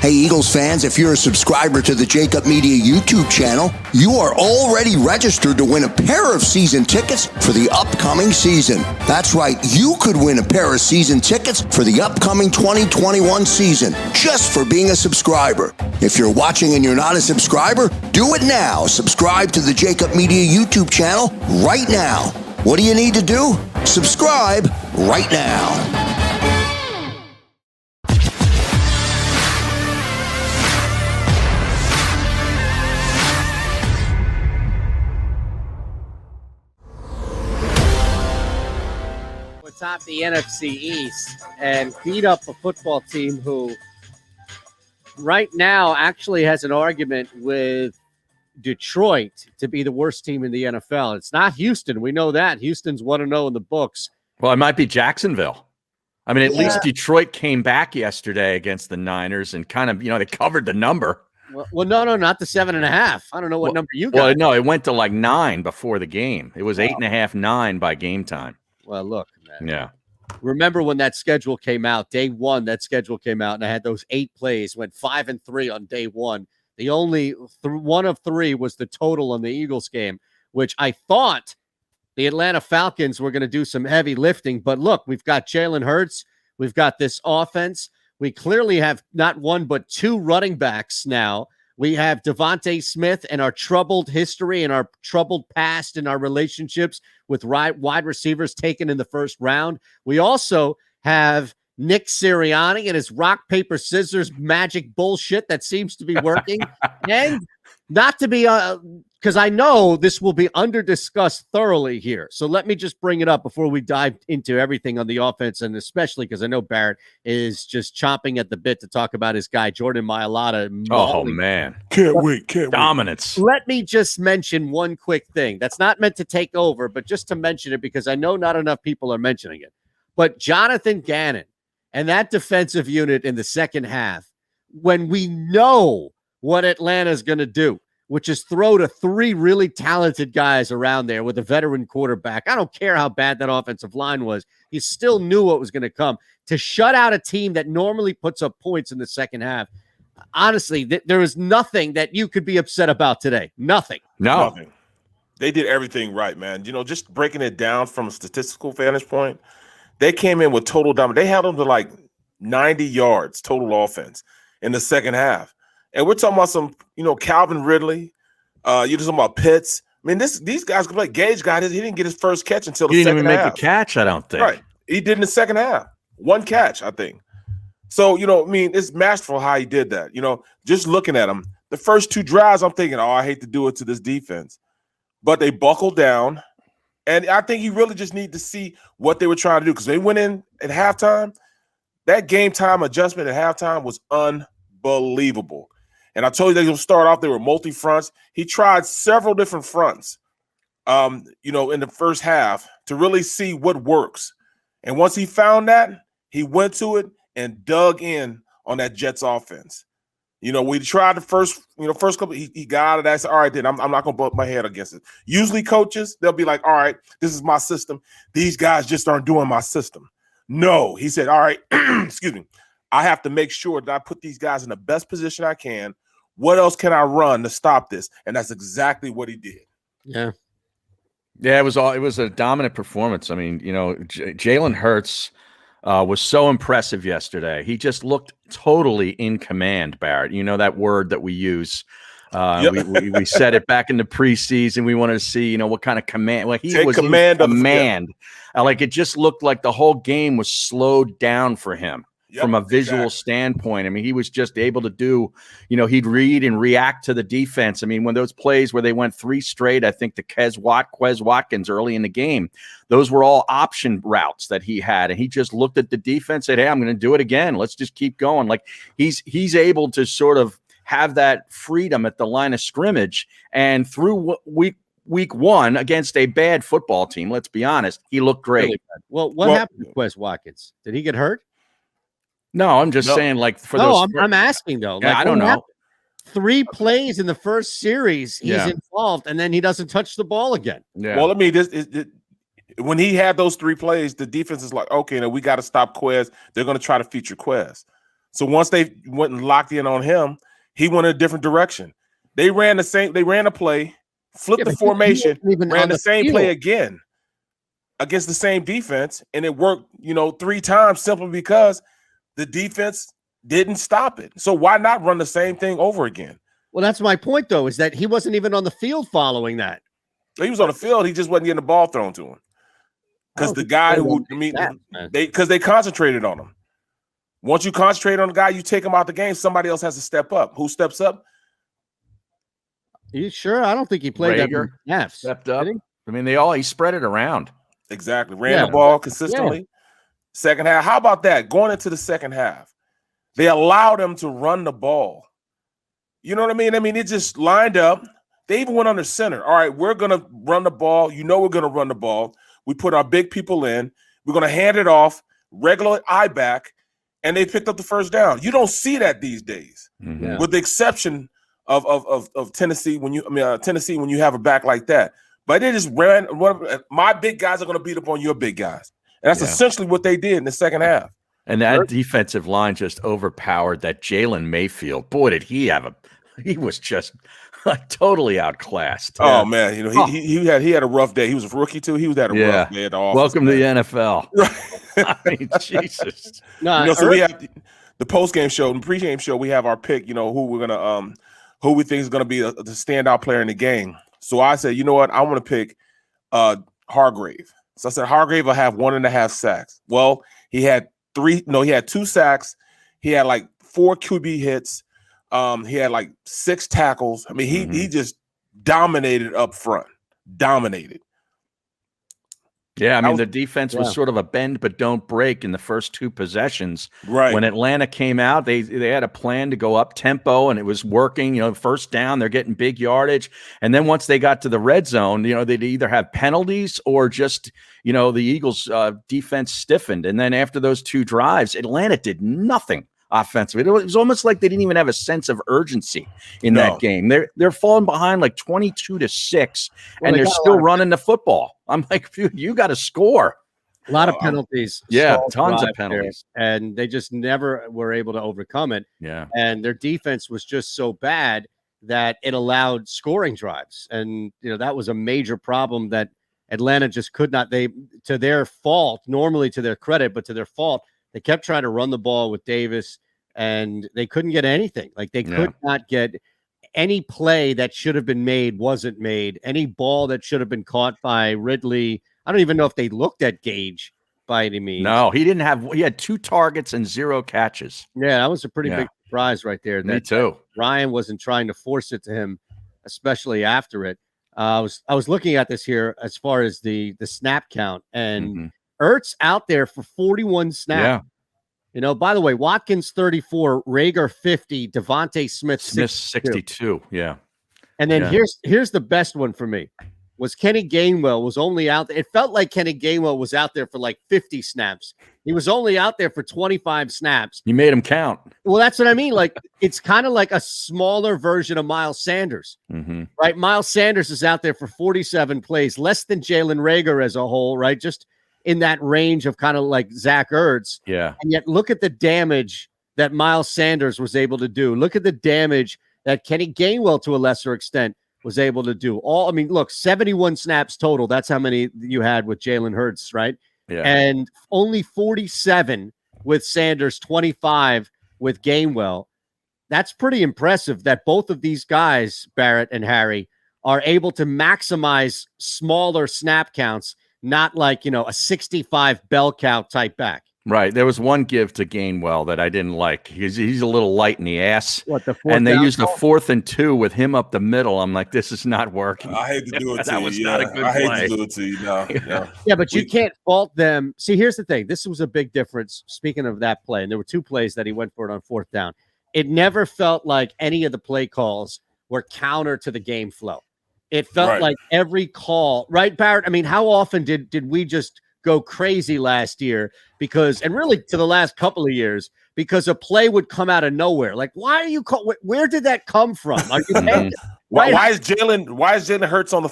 Hey, Eagles fans, if you're a subscriber to the JAKIB Media YouTube channel, you are already registered to win a pair of season tickets for the upcoming season. That's right, you could win a pair of season tickets for the upcoming 2021 season just for being a subscriber. If you're watching and you're not a subscriber, do it now. Subscribe to the JAKIB Media YouTube channel right now. What do you need to do? Subscribe right now. Top the NFC East and beat up a football team who right now actually has an argument with Detroit to be the worst team in the NFL. It's not Houston. We know that. Houston's 1-0 in the books. Well, it might be Jacksonville. I mean, at least Detroit came back yesterday against the Niners and kind of, they covered the number. Well, no, not the 7.5. I don't know what number you got. Well, no, it went to like 9 before the game. It was 8.5, 9 by game time. Well, look, man. Yeah. Remember when that schedule came out, day one, that schedule came out, and I had those 8 plays, went 5-3 on day one. The only one of 3 was the total on the Eagles game, which I thought the Atlanta Falcons were going to do some heavy lifting. But look, we've got Jalen Hurts. We've got this offense. We clearly have not 1, but 2 running backs now. We have Devonta Smith and our troubled history and our troubled past and our relationships with wide receivers taken in the first round. We also have Nick Sirianni and his rock, paper, scissors magic bullshit that seems to be working. And not to be, because I know this will be under-discussed thoroughly here. So let me just bring it up before we dive into everything on the offense, and especially because I know Barrett is just chomping at the bit to talk about his guy, Jordan Mailata. Oh, man. Can't wait. Dominance. Let me just mention one quick thing. That's not meant to take over, but just to mention it because I know not enough people are mentioning it. But Jonathan Gannon and that defensive unit in the second half, when we know what Atlanta's going to do, which is throw to 3 really talented guys around there with a veteran quarterback. I don't care how bad that offensive line was. You still knew what was going to come. To shut out a team that normally puts up points in the second half, honestly, there is nothing that you could be upset about today. Nothing. Nothing. They did everything right, man. Just breaking it down from a statistical vantage point, they came in with total dominance. They held them to like 90 yards total offense in the second half. And we're talking about some, Calvin Ridley. You're just talking about Pitts. I mean, these guys could play. Gage he didn't get his first catch until the second half. He didn't even make a catch, I don't think. Right. He did in the second half. 1 catch, I think. So, it's masterful how he did that. Just looking at him, the first 2 drives, I'm thinking, I hate to do it to this defense. But they buckled down. And I think you really just need to see what they were trying to do because they went in at halftime. That game time adjustment at halftime was unbelievable. And I told you they're going to start off, they were multi-fronts. He tried several different fronts, in the first half to really see what works. And once he found that, he went to it and dug in on that Jets offense. We tried the first couple, he got out of that. Said, all right, then I'm not going to bump my head against it. Usually coaches, they'll be like, all right, this is my system. These guys just aren't doing my system. No, he said, all right, excuse me. I have to make sure that I put these guys in the best position I can. What else can I run to stop this? And that's exactly what he did. Yeah. Yeah, it was a dominant performance. I mean, Jalen Hurts was so impressive yesterday. He just looked totally in command, Barrett. That word that we use. Yep. We said it back in the preseason. We wanted to see, what kind of command. Well, he was command in command. Like it just looked like the whole game was slowed down for him. From a visual standpoint. I mean, he was just able to do, he'd read and react to the defense. I mean, when those plays where they went 3 straight, I think to Quez Watkins early in the game, those were all option routes that he had. And he just looked at the defense, said, hey, I'm going to do it again. Let's just keep going. Like he's able to sort of have that freedom at the line of scrimmage. And through week 1 against a bad football team, let's be honest, he looked great. Really well, what happened to Quez Watkins? Did he get hurt? No, I'm just saying, like, for those. I'm asking, though. Yeah, I don't know. 3 plays in the first series, he's involved, and then he doesn't touch the ball again. Yeah. Well, when he had those 3 plays, the defense is like, okay, now we got to stop Quez. They're going to try to feature Quez. So once they went and locked in on him, he went in a different direction. They ran a play, flipped the formation, ran the same play again against the same defense, and it worked, 3 times simply because the defense didn't stop it. So why not run the same thing over again? Well, that's my point, though, is that he wasn't even on the field following that. He was on the field. He just wasn't getting the ball thrown to him. Because the guy because they concentrated on him. Once you concentrate on the guy, you take him out the game, somebody else has to step up. Who steps up? You sure? I don't think he played Reagor that. Stepped up. I mean, he spread it around. Exactly. Ran the ball consistently. Yeah. Second half. How about that? Going into the second half, they allowed him to run the ball. You know what I mean? I mean, it just lined up. They even went under center. All right, we're going to run the ball. We're going to run the ball. We put our big people in. We're going to hand it off, regular eye back, and they picked up the first down. You don't see that these days, with the exception of Tennessee. When you have a back like that, but they just ran. My big guys are going to beat up on your big guys, and that's essentially what they did in the second half. And that defensive line just overpowered that Jalen Mayfield. Boy, did he have he was just totally outclassed. Oh man, he had a rough day. He was a rookie too. He was at a rough day at the office. Welcome to the NFL. I mean, Jesus. No, so we have the post-game show and pre-game show. We have our pick. Who we're gonna who we think is gonna be the standout player in the game. So I said, you know what, I want to pick Hargrave. So I said Hargrave will have 1.5 sacks. Well, he had 2 sacks. He had like 4 QB hits. He had like 6 tackles. I mean, he just dominated up front. Dominated. Yeah, I mean, the defense was sort of a bend but don't break in the first 2 possessions. Right. When Atlanta came out, they had a plan to go up tempo, and it was working. First down, they're getting big yardage. And then once they got to the red zone, they'd either have penalties or just, the Eagles' defense stiffened. And then after those 2 drives, Atlanta did nothing offensively. It was almost like they didn't even have a sense of urgency in that game. They're falling behind like 22-6, and they're still running the football. I'm like, dude, you got to score. A lot of penalties. Yeah, tons of penalties. And they just never were able to overcome it. Yeah. And their defense was just so bad that it allowed scoring drives. And, that was a major problem that Atlanta just could not. To their fault, normally to their credit, but to their fault, they kept trying to run the ball with Davis, and they couldn't get anything. Like they could not get any play that should have been made wasn't made. Any ball that should have been caught by Ridley. I don't even know if they looked at Gage by any means. No, he had 2 targets and 0 catches. Yeah, that was a pretty big surprise right there. Me too. Ryan wasn't trying to force it to him, especially after it. I was looking at this here as far as the snap count, and Ertz out there for 41 snaps. Yeah. By the way, Watkins 34, Reagor 50, Devonta Smith 62. Yeah. And then here's the best one for me. Was Kenny Gainwell was only out there. It felt like Kenny Gainwell was out there for like 50 snaps. He was only out there for 25 snaps. You made him count. Well, that's what I mean. Like, it's kind of like a smaller version of Miles Sanders, right? Miles Sanders is out there for 47 plays, less than Jalen Reagor as a whole, right? Just in that range of kind of like Zach Ertz. Yeah. And yet look at the damage that Miles Sanders was able to do. Look at the damage that Kenny Gainwell, to a lesser extent, was able to do. Look, 71 snaps total. That's how many you had with Jalen Hurts, right? Yeah. And only 47 with Sanders, 25 with Gainwell. That's pretty impressive that both of these guys, Barrett and Harry, are able to maximize smaller snap counts, not like, a 65 bell cow type back. Right. There was one give to Gainwell that I didn't like. He's a little light in the ass. And they used a 4th and 2 with him up the middle. I'm like, this is not working. I hate to do it to that you. was not a good play. I hate to do it to you. No. Yeah, but you can't fault them. See, here's the thing. This was a big difference. Speaking of that play, and there were 2 plays that he went for it on 4th down. It never felt like any of the play calls were counter to the game flow. It felt like every call, right, Barrett? I mean, how often did we just go crazy last year and really to the last couple of years, because a play would come out of nowhere? Like, why are you where did that come from? Are you why is Jalen Hurts on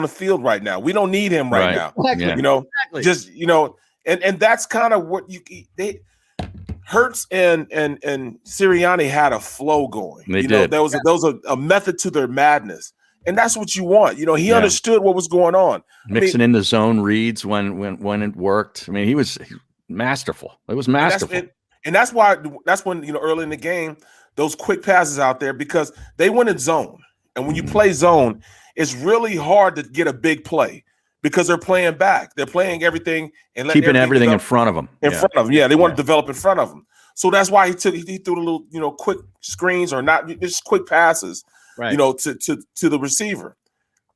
the field right now? We don't need him right now. Exactly. Just and that's kind of what Hurts and Sirianni had a flow going. They did. There was a method to their madness, and that's what you want. He understood what was going on, mixing in the zone reads when it worked. I mean, he was masterful. It was masterful, and that's when early in the game those quick passes out there because they went in zone, and when you play zone, it's really hard to get a big play. Because they're playing back, they're playing everything and keeping everything in front of them. They want to develop in front of them. So that's why he threw the little quick screens or not just quick passes, right. To the receiver.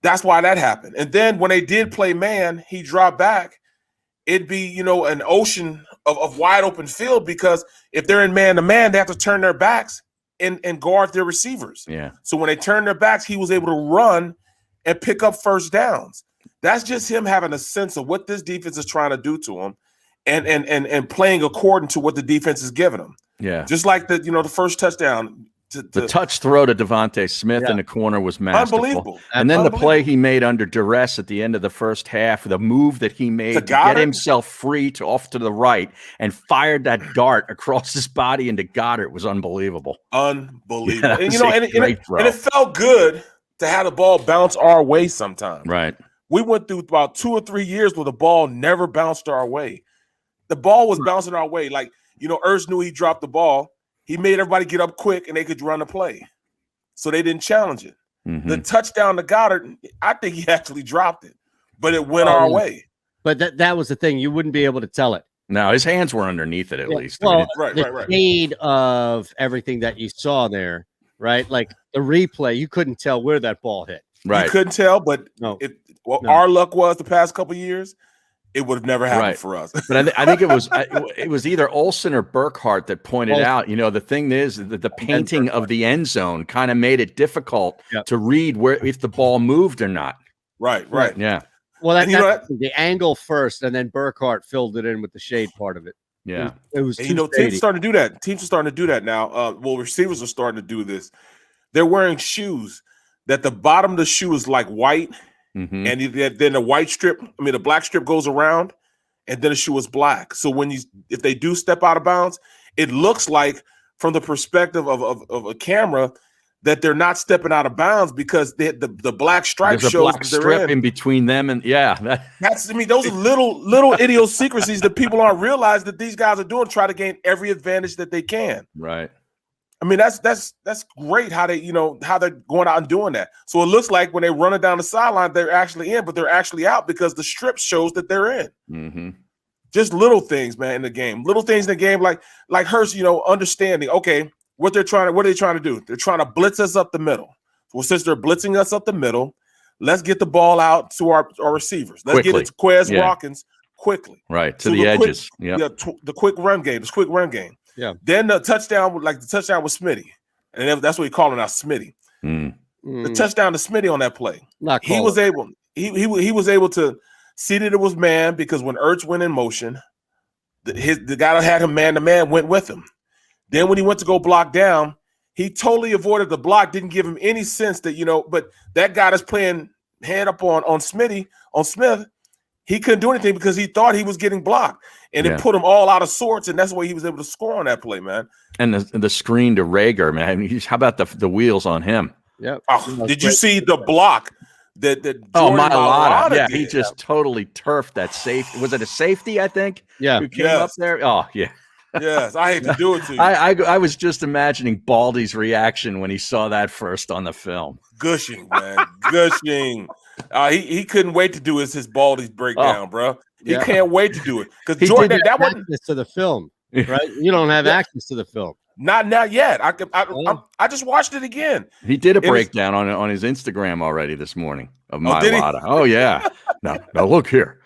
That's why that happened. And then when they did play man, he dropped back. It'd be an ocean of wide open field because if they're in man to man, they have to turn their backs and guard their receivers. Yeah. So when they turned their backs, he was able to run and pick up first downs. That's just him having a sense of what this defense is trying to do to him and playing according to what the defense is giving him. Yeah. Just like the first touchdown. The touch throw to Devonta Smith in the corner was masterful. Unbelievable. And then the play he made under duress at the end of the first half, the move that he made to get himself free off to the right and fired that dart across his body into Goddard was unbelievable. Unbelievable. Yeah, and it felt good to have the ball bounce our way sometimes. Right. We went through about 2 or 3 years where the ball never bounced our way. The ball was bouncing our way. Like, Ertz knew he dropped the ball. He made everybody get up quick and they could run the play. So they didn't challenge it. Mm-hmm. The touchdown to Goddard, I think he actually dropped it, but it went our way. But that was the thing. You wouldn't be able to tell it. No, his hands were underneath it at least. Well, right. The shade of everything that you saw there, right? Like the replay, you couldn't tell where that ball hit. Right. You couldn't tell, but our luck was the past couple of years, it would have never happened for us. But I think it was either Olsen or Burkhart that pointed out, the thing is that the painting of the end zone kind of made it difficult to read if the ball moved or not. Right. Yeah. Well, that's the angle first, and then Burkhart filled it in with the shade part of it. Yeah. It was teams are starting to do that. Teams are starting to do that now. Receivers are starting to do this. They're wearing shoes that the bottom of the shoe is like white, and then the the black strip goes around, and then the shoe is black. So if they do step out of bounds, it looks like from the perspective of a camera that they're not stepping out of bounds because the black stripe shows black strip in between them, and those are little idiosyncrasies that people aren't realize that these guys are doing, try to gain every advantage that they can. Right. I mean, that's great how they, how they're going out and doing that. So it looks like when they run it down the sideline, they're actually in, but they're actually out because the strip shows that they're in. Mm-hmm. Just little things, man, in the game. Little things in the game, like Hurts, understanding, okay, what are they trying to do? They're trying to blitz us up the middle. Well, since they're blitzing us up the middle, let's get the ball out to our receivers. Let's get it to Quez Watkins quickly. Right, to the edges. The quick run game, this quick run game. Yeah. Then the touchdown with Smitty. And that's what he calling out Smitty. The touchdown to Smitty on that play. He was able to see that it was man because when Ertz went in motion, the guy that had him man to man went with him. Then when he went to go block down, he totally avoided the block, didn't give him any sense that, but that guy that's playing head up on Smith, he couldn't do anything because he thought he was getting blocked. And it put him all out of sorts, and that's why he was able to score on that play, man. And the screen to Reagor, man. I mean, how about the wheels on him? Yeah. Did you see the block that Mailata? Yeah, he just totally turfed that safety. Was it a safety, I think? Yeah. Who came up there? Oh, yeah. Yes, I hate to do it to you. I was just imagining Baldy's reaction when he saw that first on the film. Gushing, man. Gushing. He couldn't wait to do his Baldy's breakdown, bro. He can't wait to do it because Jordan that wasn't access to the film, right? You don't have access to the film. Not yet. I just watched it again. He did a breakdown on his Instagram already this morning of Mailata. Oh yeah. Now look here.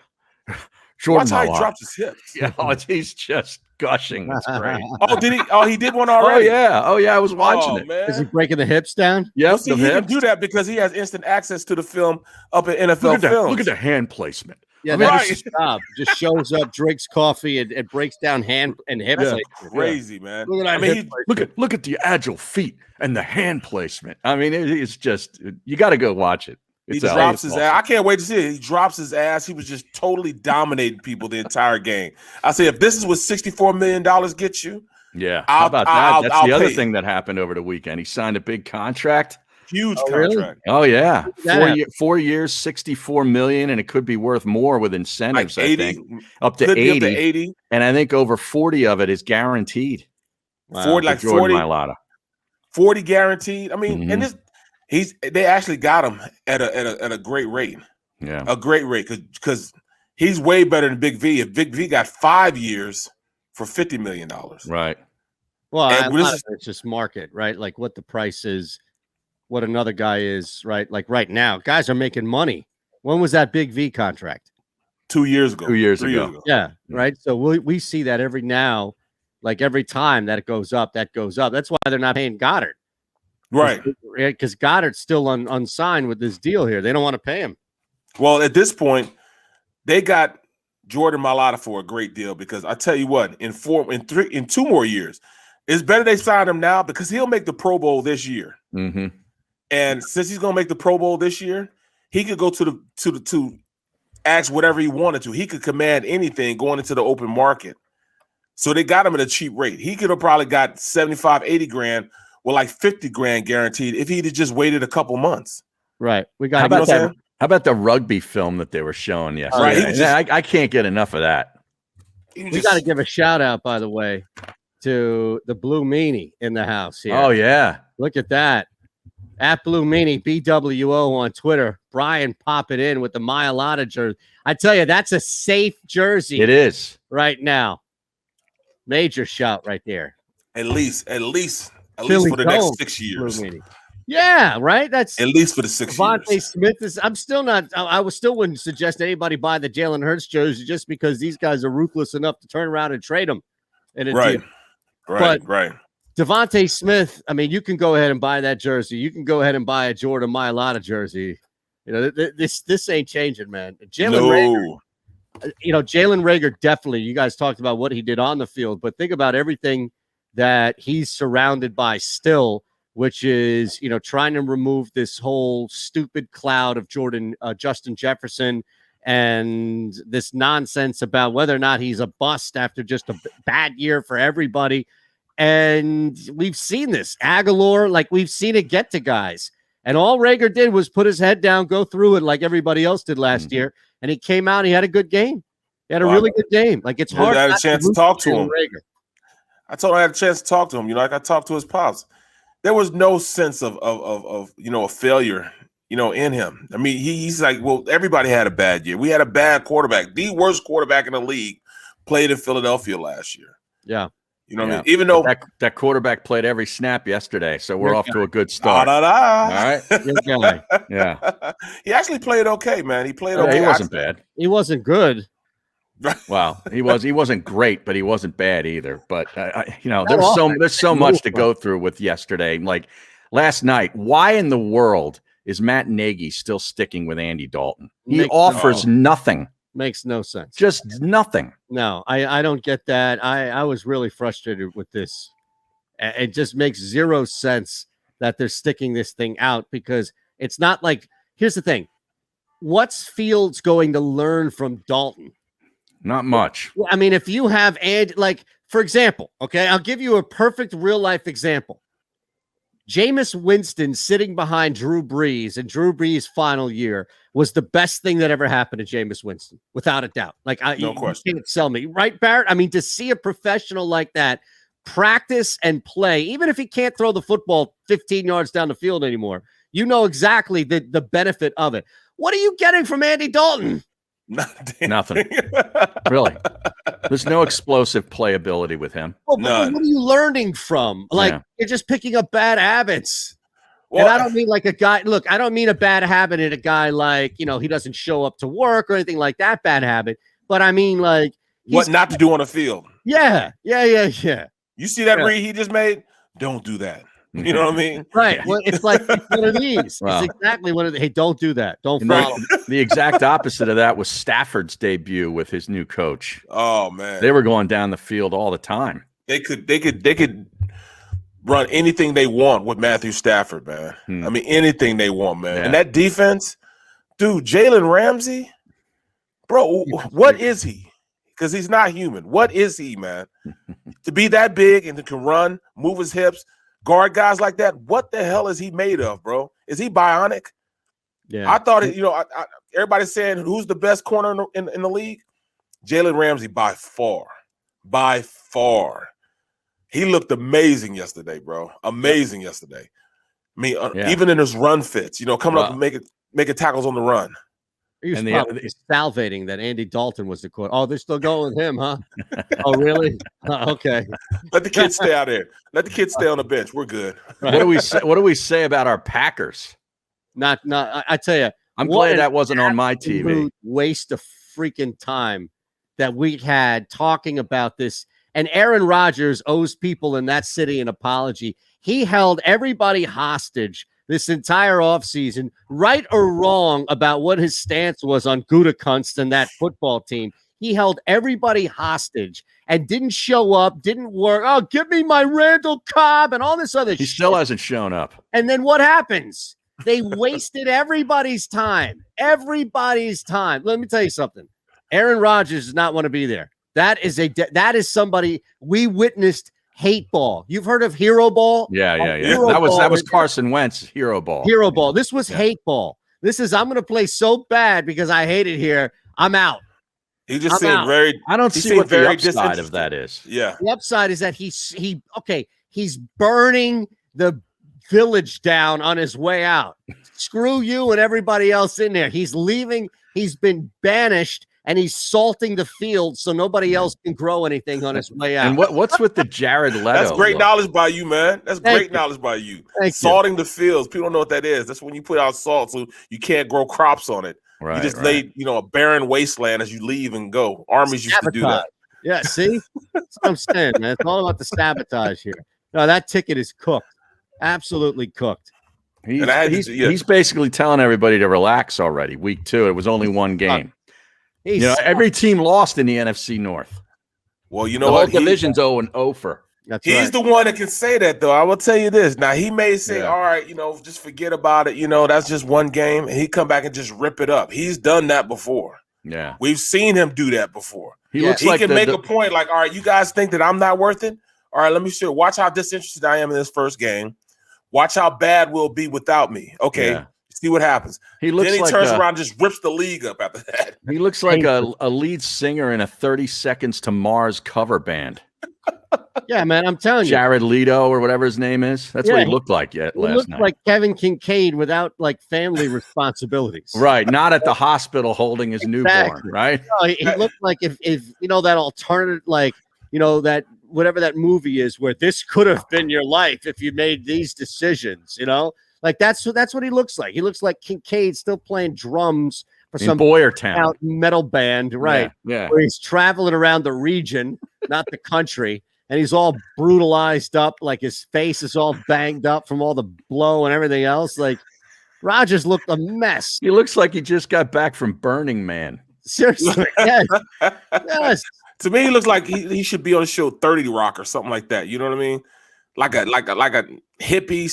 Jordan Watch how he drops his hips. Yeah, he's just gushing. That's great. Did he? Oh, he did one already. Oh yeah. I was watching it. Man. Is he breaking the hips down? Yeah, he can do that because he has instant access to the film up at NFL Films. Look at the hand placement. Yeah, that's his job. Just shows up, drinks coffee, and breaks down hand and hip. That's crazy, man. Look at look at the agile feet and the hand placement. I mean, it's just you got to go watch it. He drops his ass. I can't wait to see it. He drops his ass. He was just totally dominating people the entire game. I say, if this is what $64 million gets you, Yeah. How about that? That's the other thing that happened over the weekend. He signed a big contract. Huge Really? contract. Oh yeah, 4 years, $64 million, and it could be worth more with incentives. Like 80, I think up to 80. Up to 80, and I think over 40 of it is guaranteed. 40, like Jordan 40, Mailata. 40 guaranteed. I mean, and they actually got him at a great rate. Yeah, a great rate because he's way better than Big V. If Big V got 5 years for $50 million, right? Well, it's just market, right? Like what the price is. What another guy is, right? Like right now, guys are making money. When was that Big V contract? 2 years ago. 2 years ago. Yeah, right. So we see that every time that it goes up, that goes up. That's why they're not paying Goddard, right? Because Goddard's still unsigned with this deal here. They don't want to pay him. Well, at this point, they got Jordan Mailata for a great deal because I tell you what, in 2 more years, it's better they sign him now because he'll make the Pro Bowl this year. Mm-hmm. And since he's gonna make the Pro Bowl this year, he could go to ask whatever he wanted to. He could command anything going into the open market. So they got him at a cheap rate. He could have probably got 75, 80 grand with like 50 grand guaranteed if he'd have just waited a couple months. Right. We got how about the rugby film that they were showing yesterday? Right. I can't get enough of that. We got to give a shout out, by the way, to the Blue Meanie in the house here. Oh yeah. Look at that. At Blue Meanie, BWO on Twitter. Brian pop it in with the Mailata jersey. I tell you, that's a safe jersey. It is. Right now. Major shout right there. At least for the next 6 years. Yeah, right. That's at least for the 6 years. Devonta Smith is. I'm still not. I still wouldn't suggest anybody buy the Jalen Hurts jersey just because these guys are ruthless enough to turn around and trade them. Right. Devonta Smith, I mean, you can go ahead and buy that jersey. You can go ahead and buy a Jordan Mailata jersey. You know, this ain't changing, man. Jalen Reagor definitely. You guys talked about what he did on the field, but think about everything that he's surrounded by still, which is trying to remove this whole stupid cloud of Justin Jefferson and this nonsense about whether or not he's a bust after just a bad year for everybody. And we've seen this. Aguilar, like we've seen it get to guys. And all Reagor did was put his head down, go through it like everybody else did last year. And he came out, he had a good game. He had a really good game. Like it's hard. I had a chance to talk to him. Reagor. I told him I had a chance to talk to him. Like I talked to his pops. There was no sense of a failure, in him. I mean, he's like, well, everybody had a bad year. We had a bad quarterback. The worst quarterback in the league played in Philadelphia last year. Yeah. You know what I mean? Even though that quarterback played every snap yesterday, so we're off to a good start. All right. Yeah. He actually played okay, man. He played okay. He wasn't bad. He wasn't good. Well, he wasn't great, but he wasn't bad either. But there's so much to go through with yesterday. Like last night, why in the world is Matt Nagy still sticking with Andy Dalton? He offers nothing. Makes no sense. Just nothing. No, I don't get that. I was really frustrated with this. It just makes zero sense that they're sticking this thing out because it's not like, here's the thing. What's Fields going to learn from Dalton? Not much. I mean, if you have, for example, okay, I'll give you a perfect real life example. Jameis Winston sitting behind Drew Brees in Drew Brees' final year was the best thing that ever happened to Jameis Winston, without a doubt. Like, no question. You can't sell me, right, Barrett? I mean, to see a professional like that practice and play, even if he can't throw the football 15 yards down the field anymore, you know exactly the benefit of it. What are you getting from Andy Dalton? Nothing. Really. There's no explosive playability with him. Well, but what are you learning from? You're just picking up bad habits. Well, and I don't mean like a guy. Look, I don't mean a bad habit in a guy like, he doesn't show up to work or anything like that bad habit. But I mean, like, what not to do on the field. Yeah. You see that read he just made? Don't do that. You know what I mean? Right. Well, it's like one of these. Wow. It's exactly one of the. Hey, don't do that. Don't follow. The exact opposite of that was Stafford's debut with his new coach. Oh man, they were going down the field all the time. They could run anything they want with Matthew Stafford, man. I mean, anything they want, man. Yeah. And that defense, dude, Jalen Ramsey, bro, what is he? because he's not human. What is he, man? To be that big and to can run, move his hips, guard guys like that, what the hell is he made of, bro? Is he bionic? Yeah. I thought, everybody's saying who's the best corner in the league? Jalen Ramsey by far. By far. He looked amazing yesterday, bro. Amazing yesterday. I mean, even in his run fits, coming up and making tackles on the run. He was probably salivating that Andy Dalton was the quarter. Oh, they're still going with him, huh? Oh, really? Okay. Let the kids stay out there. Let the kids stay on the bench. We're good. Right. What do we say about our Packers? Not. I tell you, I'm glad that wasn't on my TV. Waste of freaking time that we had talking about this. And Aaron Rodgers owes people in that city an apology. He held everybody hostage this entire offseason, right or wrong about what his stance was on Gutekunst and that football team. He held everybody hostage and didn't show up, didn't work. Oh, give me my Randall Cobb and all this other shit. He still hasn't shown up. And then what happens? They wasted everybody's time. Everybody's time. Let me tell you something. Aaron Rodgers does not want to be there. That is somebody we witnessed hate ball. You've heard of hero ball? Yeah. That was Carson Wentz hero ball. Hero ball. This was hate ball. This is I'm going to play so bad because I hate it here. I'm out. He just seemed very. I don't see what the upside of that is. Yeah. The upside is that he's burning the village down on his way out. Screw you and everybody else in there. He's leaving. He's been banished. And he's salting the field so nobody else can grow anything on his way out. And what's with the Jared Leto? That's great knowledge by you, man. That's great knowledge by you. Salting the fields. People don't know what that is. That's when you put out salt so you can't grow crops on it. Right, you just lay, a barren wasteland as you leave and go. Armies used to do that. Yeah, see? That's what I'm saying, man. It's all about the sabotage here. No, that ticket is cooked. Absolutely cooked. He's basically telling everybody to relax already. Week 2. It was only one game. Every team lost in the NFC North. Well, you know the what? The whole division's 0-0 for. He's the one that can say that, though. I will tell you this. Now, he may say, all right, just forget about it. That's just one game. And he come back and just rip it up. He's done that before. Yeah. We've seen him do that before. He can make a point like, all right, you guys think that I'm not worth it? All right, let me show you. Watch how disinterested I am in this first game. Watch how bad we'll be without me. Okay. Yeah. See what happens. Then he turns around and just rips the league up after that. He looks like a lead singer in a 30 Seconds to Mars cover band. Yeah, man, I'm telling you. Jared Leto or whatever his name is. That's what he looked like last night. He looked like Kevin Kincaid without family responsibilities. Right, not at the hospital holding his newborn, right? No, he looked like if that alternate that whatever that movie is where this could have been your life if you made these decisions, Like that's what he looks like. He looks like Kincaid still playing drums for some Boyertown metal band, right? Yeah. Where he's traveling around the region, not the country, and he's all brutalized up, like his face is all banged up from all the blow and everything else. Like Rodgers looked a mess. He looks like he just got back from Burning Man. Seriously, yes. To me, he looks like he should be on the show 30 Rock or something like that. You know what I mean? Like a hippie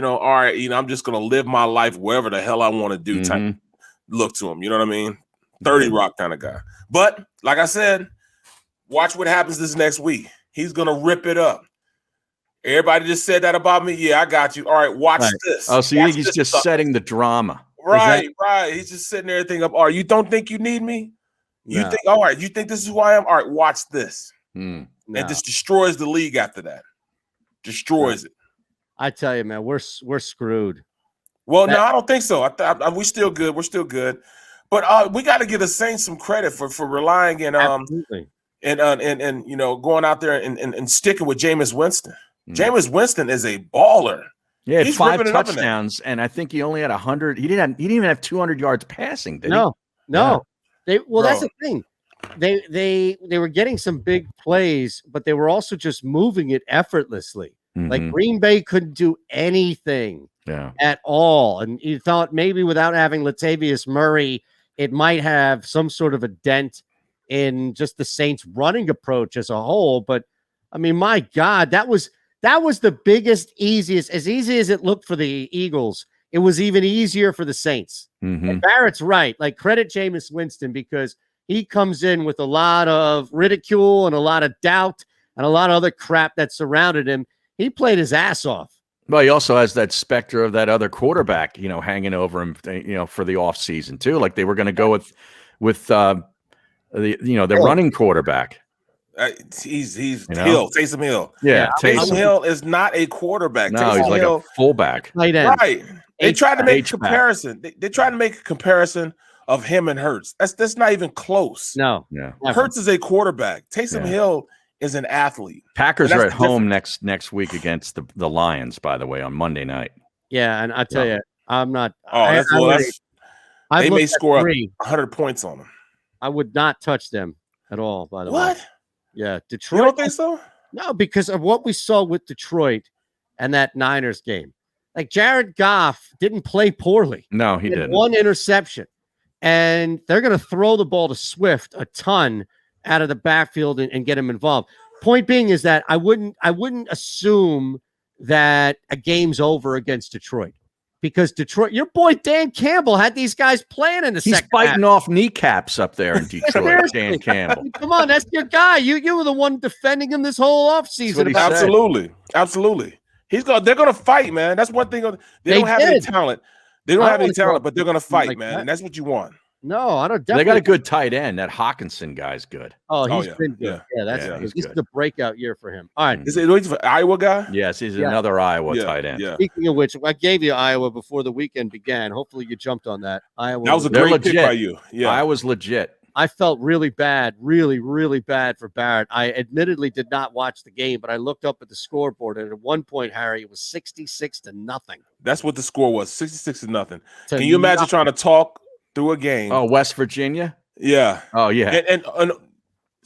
/ all right, I'm just gonna live my life wherever the hell I want to do type look to him. You know what I mean? 30 Rock kind of guy. But like I said, watch what happens this next week. He's gonna rip it up. Everybody just said that about me. Yeah, I got you. All right, watch this. Oh, so you think he's just setting the drama. Right. He's just setting everything up. All right, you don't think you need me? You think, all right, you think this is who I am? All right, watch this. And just destroys the league after that. Destroys it. I tell you, man, we're screwed. Well, no, I don't think so. We're still good. We're still good. But we got to give the Saints some credit for relying and going out there and sticking with Jameis Winston. Jameis Winston is a baller. Yeah, he had 5 touchdowns, and I think he only had 100. He didn't even have 200 yards passing. Did he? No. That's the thing. They were getting some big plays, but they were also just moving it effortlessly. Like Green Bay couldn't do anything at all. And you thought maybe without having Latavius Murray, it might have some sort of a dent in just the Saints running approach as a whole. But I mean, my God, that was the biggest, easiest, as easy as it looked for the Eagles. It was even easier for the Saints. And Barrett's right. Like, credit Jameis Winston because he comes in with a lot of ridicule and a lot of doubt and a lot of other crap that surrounded him. He played his ass off. Well, he also has that specter of that other quarterback, hanging over him, for the offseason too. Like they were going to go with the running quarterback. He's Hill, Taysom Hill. Yeah, Taysom Hill is not a quarterback. No, Taysom he's like Hill, a fullback. Right. They tried to make a comparison. They tried to make a comparison of him and Hurts. That's not even close. No. Yeah. Hurts is a quarterback. Taysom Hill is an athlete. Packers are at home next week against the Lions, by the way, on Monday night. Yeah, and I tell you, I'm not. They may score 100 points on them. I would not touch them at all. By the way, what? Yeah, Detroit. You don't think so? No, because of what we saw with Detroit and that Niners game. Like Jared Goff didn't play poorly. No, he didn't. One interception, and they're going to throw the ball to Swift a ton out of the backfield and get him involved. Point being is that I wouldn't assume that a game's over against Detroit, because Detroit, your boy Dan Campbell had these guys playing in the second half. He's fighting off kneecaps up there in Detroit. Dan Campbell. Come on, that's your guy. You were the one defending him this whole offseason. Absolutely. They're gonna fight, man. That's one thing. They don't have any talent. They don't have any talent, but they're gonna fight, man. And that's what you want. No, I don't. They got a good tight end. That Hawkinson guy's good. Oh, he's been good. Yeah, this is the breakout year for him. All right. Is it an Iowa guy? Yes, he's another Iowa tight end. Yeah. Speaking of which, I gave you Iowa before the weekend began. Hopefully you jumped on that. Iowa. That was a great pick by you. Yeah. Iowa's legit. I felt really bad, really bad for Barrett. I admittedly did not watch the game, but I looked up at the scoreboard, and at one point, Harry, it was 66-0. That's what the score was, 66-0. Can you imagine trying to talk through a game? Oh, West Virginia? Yeah. Oh, yeah. And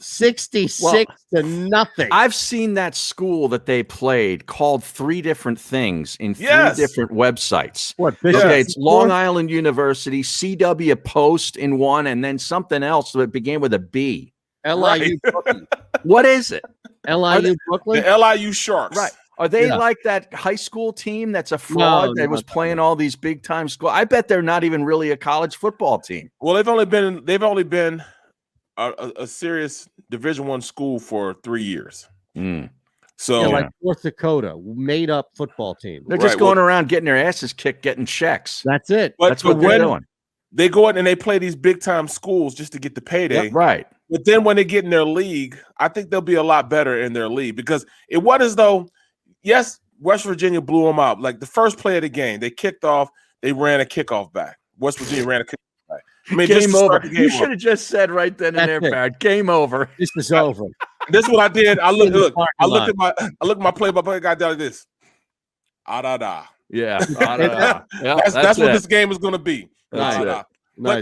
66-0. I've seen that school that they played called 3 different things in 3 different websites. What? Okay, it's Long Island University, CW Post in one, and then something else that began with a B. LIU Brooklyn. What is it? LIU Brooklyn? The LIU Sharks. Right. Are they like that high school team that's a fraud that was playing all these big time schools? I bet they're not even really a college football team. Well, they've only been a serious Division I school for 3 years. So like North Dakota, made up football team. They're just going around getting their asses kicked, getting checks. That's it. That's what they're doing. They go in and they play these big time schools just to get the payday. Yep, right. But then when they get in their league, I think they'll be a lot better in their league, because it was as though, yes, West Virginia blew them out. Like the first play of the game, they kicked off, they ran a kickoff back. West Virginia ran a kickoff back. I mean, game over. You should have just said right then and there, Barrett. Game over. This is over. This is what I did. I looked at my play-by-play guy down like this. Da. Yeah. That's what this game is going to be. But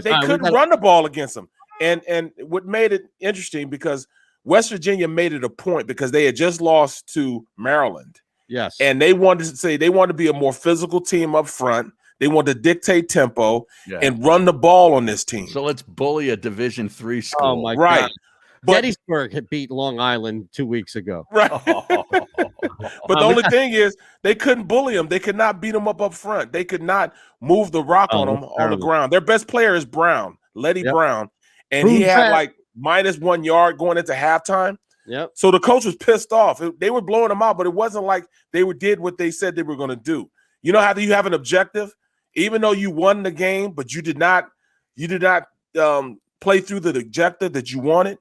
they couldn't run the ball against them. And what made it interesting, because West Virginia made it a point, because they had just lost to Maryland. Yes. And they wanted to be a more physical team up front. They wanted to dictate tempo and run the ball on this team. So let's bully a Division III school. Oh my God. Gettysburg had beat Long Island 2 weeks ago. Right. But the only thing is, they couldn't bully them. They could not beat them up front. They could not move the rock on them on the ground. Their best player is Brown, Letty Brown. And he had like -1 yard going into halftime. Yep. So the coach was pissed off. They were blowing them out, but it wasn't like they did what they said they were going to do. You know how you have an objective, even though you won the game, but you did not play through the objective that you wanted.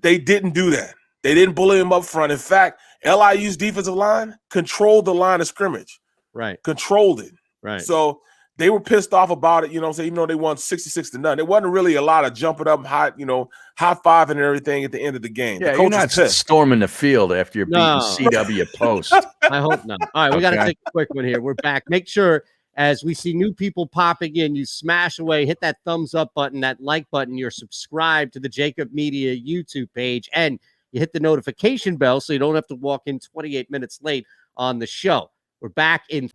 They didn't do that. They didn't bully them up front. In fact, LIU's defensive line controlled the line of scrimmage. Right. Controlled it. Right. So they were pissed off about it, even though they won 66-0. There wasn't really a lot of jumping up, high-fiving and everything at the end of the game. Yeah, you're not storming the field after you're beating CW Post. I hope not. All right, we got to take a quick one here. We're back. Make sure, as we see new people popping in, you smash away, hit that thumbs up button, that like button. You're subscribed to the JAKIB Media YouTube page, and you hit the notification bell so you don't have to walk in 28 minutes late on the show. We're back in